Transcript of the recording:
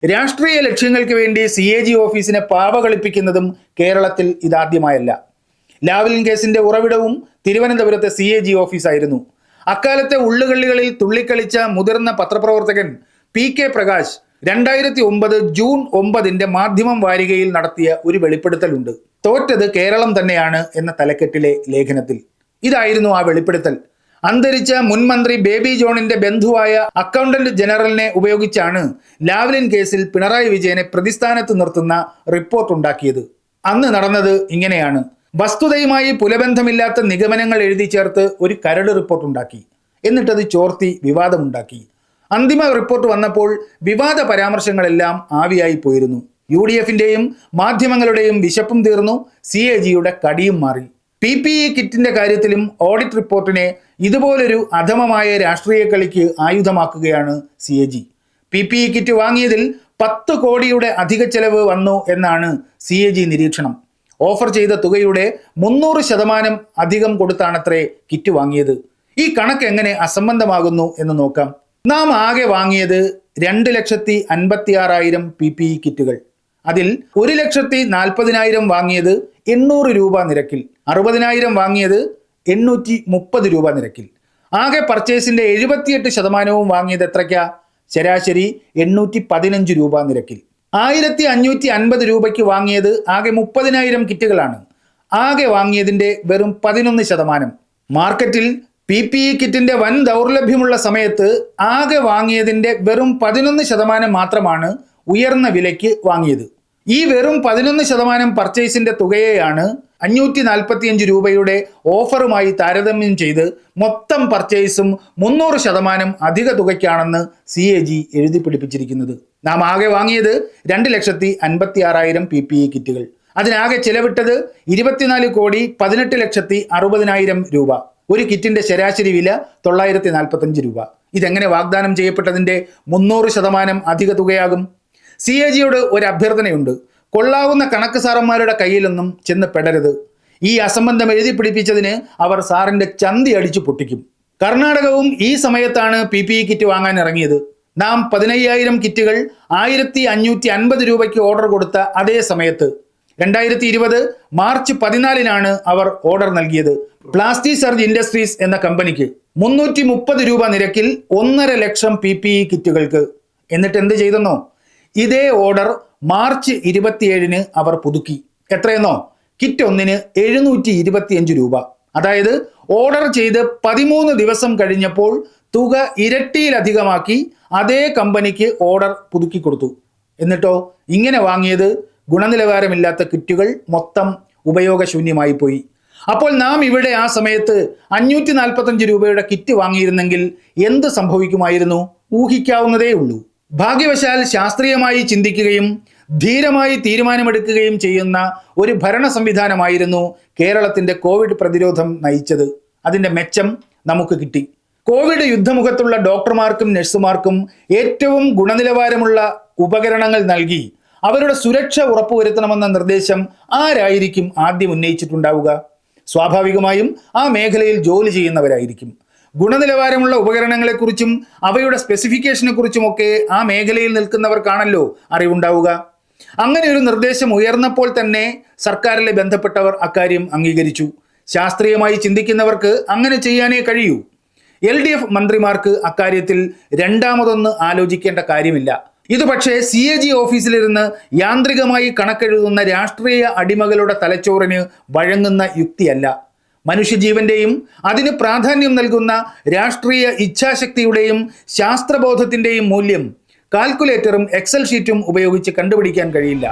രാഷ്ട്രീയ ലക്ഷ്യങ്ങൾക്ക് വേണ്ടി CAG ഓഫീസിനെ പാവകളിപ്പിക്കുന്നതും കേരളത്തിൽ ഇതാദ്യമായല്ല. ലാവ്ലിൻ കേസിന്റെ ഉറവിടവും തിരുവനന്തപുരത്തെ CAG ഓഫീസായിരുന്നു. അക്കാലത്തെ ഉള്ളുകള്ളികളിൽ തുള്ളിക്കളിച്ച മുതിർന്ന പത്രപ്രവർത്തകൻ PK പ്രകാശ് 2009 ജൂൺ 9 മാധ്യമം വാരികയിൽ നടത്തിയ ഒരു വെളിപ്പെടുത്തലുണ്ട്. തോറ്റത് കേരളം തന്നെയാണ് എന്ന തലക്കെട്ടിലെ ലേഖനത്തിൽ ഇതായിരുന്നു ആ വെളിപ്പെടുത്തൽ. അന്തരിച്ച മുൻ മന്ത്രി ബേബി ജോണിന്റെ ബന്ധുവായ അക്കൗണ്ടന്റ് ജനറലിനെ ഉപയോഗിച്ചാണ് ലാവ്ലിൻ കേസിൽ പിണറായി വിജയനെ പ്രതിസ്ഥാനത്ത് നിർത്തുന്ന റിപ്പോർട്ട് ഉണ്ടാക്കിയത്. അന്ന് നടന്നത് ഇങ്ങനെയാണ്. വസ്തുതയുമായി പുലബന്ധമില്ലാത്ത നിഗമനങ്ങൾ എഴുതി ചേർത്ത് ഒരു കരട് റിപ്പോർട്ട് ഉണ്ടാക്കി. എന്നിട്ടത് ചോർത്തി വിവാദമുണ്ടാക്കി. അന്തിമ റിപ്പോർട്ട് വന്നപ്പോൾ വിവാദ പരാമർശങ്ങളെല്ലാം ആവിയായി പോയിരുന്നു. UDFന്റെയും മാധ്യമങ്ങളുടെയും വിശപ്പും തീർന്നു, CAGയുടെ കടിയും മാറി. PPE കിറ്റിന്റെ കാര്യത്തിലും ഓഡിറ്റ് റിപ്പോർട്ടിനെ ഇതുപോലൊരു അധമമായ രാഷ്ട്രീയ കളിക്ക് ആയുധമാക്കുകയാണ് CAG. PPE കിറ്റ് വാങ്ങിയതിൽ 10 കോടിയുടെ അധിക ചെലവ് വന്നു എന്നാണ് CAG നിരീക്ഷണം. ഓഫർ ചെയ്ത തുകയുടെ 300% അധികം കൊടുത്താണത്രേ കിറ്റ് വാങ്ങിയത്. ഈ കണക്ക് എങ്ങനെ അസംബന്ധമാകുന്നു എന്ന് നോക്കാം. നാം ആകെ വാങ്ങിയത് 2,56,000 PPE കിറ്റുകൾ. അതിൽ 1,40,000 വാങ്ങിയത് 800 രൂപ നിരക്കിൽ, 60,000 വാങ്ങിയത് 830 രൂപ നിരക്കിൽ. ആകെ പർച്ചേസിന്റെ 78% വാങ്ങിയത് എത്രയ്ക്കാ? ശരാശരി 815 രൂപ നിരക്കിൽ. 1,550 രൂപയ്ക്ക് വാങ്ങിയത് ആകെ 30,000 കിറ്റുകളാണ്. ആകെ വാങ്ങിയതിന്റെ വെറും 11%. മാർക്കറ്റിൽ PPE കിറ്റിന്റെ വൻ ദൗർലഭ്യമുള്ള സമയത്ത് ആകെ വാങ്ങിയതിന്റെ വെറും 11% മാത്രമാണ് ഉയർന്ന വിലയ്ക്ക് വാങ്ങിയത്. ഈ വെറും 11% പർച്ചേസിന്റെ തുകയെയാണ് 545 രൂപയുടെ ഓഫറുമായി താരതമ്യം ചെയ്ത് മൊത്തം പർച്ചേസും 300% അധിക തുകയ്ക്കാണെന്ന് CAG എഴുതി പിടിപ്പിച്ചിരിക്കുന്നത്. നാം ആകെ വാങ്ങിയത് 2,56,000 PPE കിറ്റുകൾ. അതിനാകെ ചിലവിട്ടത് 24,18,60,000 രൂപ. ഒരു കിറ്റിന്റെ ശരാശരി വില 945 രൂപ. ഇതെങ്ങനെ വാഗ്ദാനം ചെയ്യപ്പെട്ടതിന്റെ 300% അധിക തുകയാകും? CAGയോട് ഒരു അഭ്യർത്ഥനയുണ്ട്. കൊള്ളാവുന്ന കണക്ക് സാറന്മാരുടെ കയ്യിലൊന്നും ചെന്ന് പെടരുത്. ഈ അസംബന്ധം എഴുതി പിടിപ്പിച്ചതിന് അവർ സാറിന്റെ ചന്തി അടിച്ചു പൊട്ടിക്കും. കർണാടകവും ഈ സമയത്താണ് PPE കിറ്റ് വാങ്ങാൻ ഇറങ്ങിയത്. നാം 15,000 കിറ്റുകൾ 1,550 രൂപയ്ക്ക് ഓർഡർ കൊടുത്ത അതേ സമയത്ത് 2020 മാർച്ച് 14 അവർ ഓർഡർ നൽകിയത് പ്ലാസ്റ്റി സർജ് ഇൻഡസ്ട്രീസ് എന്ന കമ്പനിക്ക് 330 രൂപ നിരക്കിൽ 1.5 ലക്ഷം PPE കിറ്റുകൾക്ക്. എന്നിട്ട് എന്ത് ചെയ്തെന്നോ? ഇതേ ഓർഡർ മാർച്ച് 27 അവർ പുതുക്കി. എത്രയെന്നോ? കിറ്റ് ഒന്നിന് 725 രൂപ. അതായത് ഓർഡർ ചെയ്ത് 13 ദിവസം കഴിഞ്ഞപ്പോൾ തുക ഇരട്ടിയിലധികമാക്കി അതേ കമ്പനിക്ക് ഓർഡർ പുതുക്കി കൊടുത്തു. എന്നിട്ടോ ഇങ്ങനെ വാങ്ങിയത് ഗുണനിലവാരമില്ലാത്ത കിറ്റുകൾ മൊത്തം ഉപയോഗശൂന്യമായി പോയി. അപ്പോൾ നാം ഇവിടെ ആ സമയത്ത് 545 രൂപയുടെ കിറ്റ് വാങ്ങിയിരുന്നെങ്കിൽ എന്ത് സംഭവിക്കുമായിരുന്നു? ഊഹിക്കാവുന്നതേ ഉള്ളൂ. ഭാഗ്യവശാൽ ശാസ്ത്രീയമായി ചിന്തിക്കുകയും ധീരമായി തീരുമാനമെടുക്കുകയും ചെയ്യുന്ന ഒരു ഭരണ സംവിധാനമായിരുന്നു കേരളത്തിന്റെ കോവിഡ് പ്രതിരോധം നയിച്ചത്. അതിന്റെ മെച്ചം നമുക്ക് കിട്ടി. കോവിഡ് യുദ്ധമുഖത്തുള്ള ഡോക്ടർമാർക്കും നഴ്സുമാർക്കും ഏറ്റവും ഗുണനിലവാരമുള്ള ഉപകരണങ്ങൾ നൽകി അവരുടെ സുരക്ഷ ഉറപ്പുവരുത്തണമെന്ന നിർദ്ദേശം ആരായിരിക്കും ആദ്യം ഉന്നയിച്ചിട്ടുണ്ടാവുക? സ്വാഭാവികമായും ആ മേഖലയിൽ ജോലി ചെയ്യുന്നവരായിരിക്കും. ഗുണനിലവാരമുള്ള ഉപകരണങ്ങളെക്കുറിച്ചും അവയുടെ സ്പെസിഫിക്കേഷനെ കുറിച്ചുമൊക്കെ ആ മേഖലയിൽ നിൽക്കുന്നവർക്കാണല്ലോ അറിവുണ്ടാവുക. അങ്ങനെ ഒരു നിർദ്ദേശം ഉയർന്നപ്പോൾ തന്നെ സർക്കാരിലെ ബന്ധപ്പെട്ടവർ അക്കാര്യം അംഗീകരിച്ചു. ശാസ്ത്രീയമായി ചിന്തിക്കുന്നവർക്ക് അങ്ങനെ ചെയ്യാനേ കഴിയൂ. LDF മന്ത്രിമാർക്ക് അക്കാര്യത്തിൽ രണ്ടാമതൊന്ന് ആലോചിക്കേണ്ട കാര്യമില്ല. ഇത് പക്ഷേ CAG ഓഫീസിലിരുന്ന് യാന്ത്രികമായി കണക്കെഴുതുന്ന രാഷ്ട്രീയ അടിമകളുടെ തലച്ചോറിന് വഴങ്ങുന്ന യുക്തിയല്ല. മനുഷ്യജീവന്റെയും അതിന് പ്രാധാന്യം നൽകുന്ന രാഷ്ട്രീയ ഇച്ഛാശക്തിയുടെയും ശാസ്ത്രബോധത്തിന്റെയും മൂല്യം കാൽക്കുലേറ്ററും എക്സൽ ഷീറ്റും ഉപയോഗിച്ച് കണ്ടുപിടിക്കാൻ കഴിയില്ല.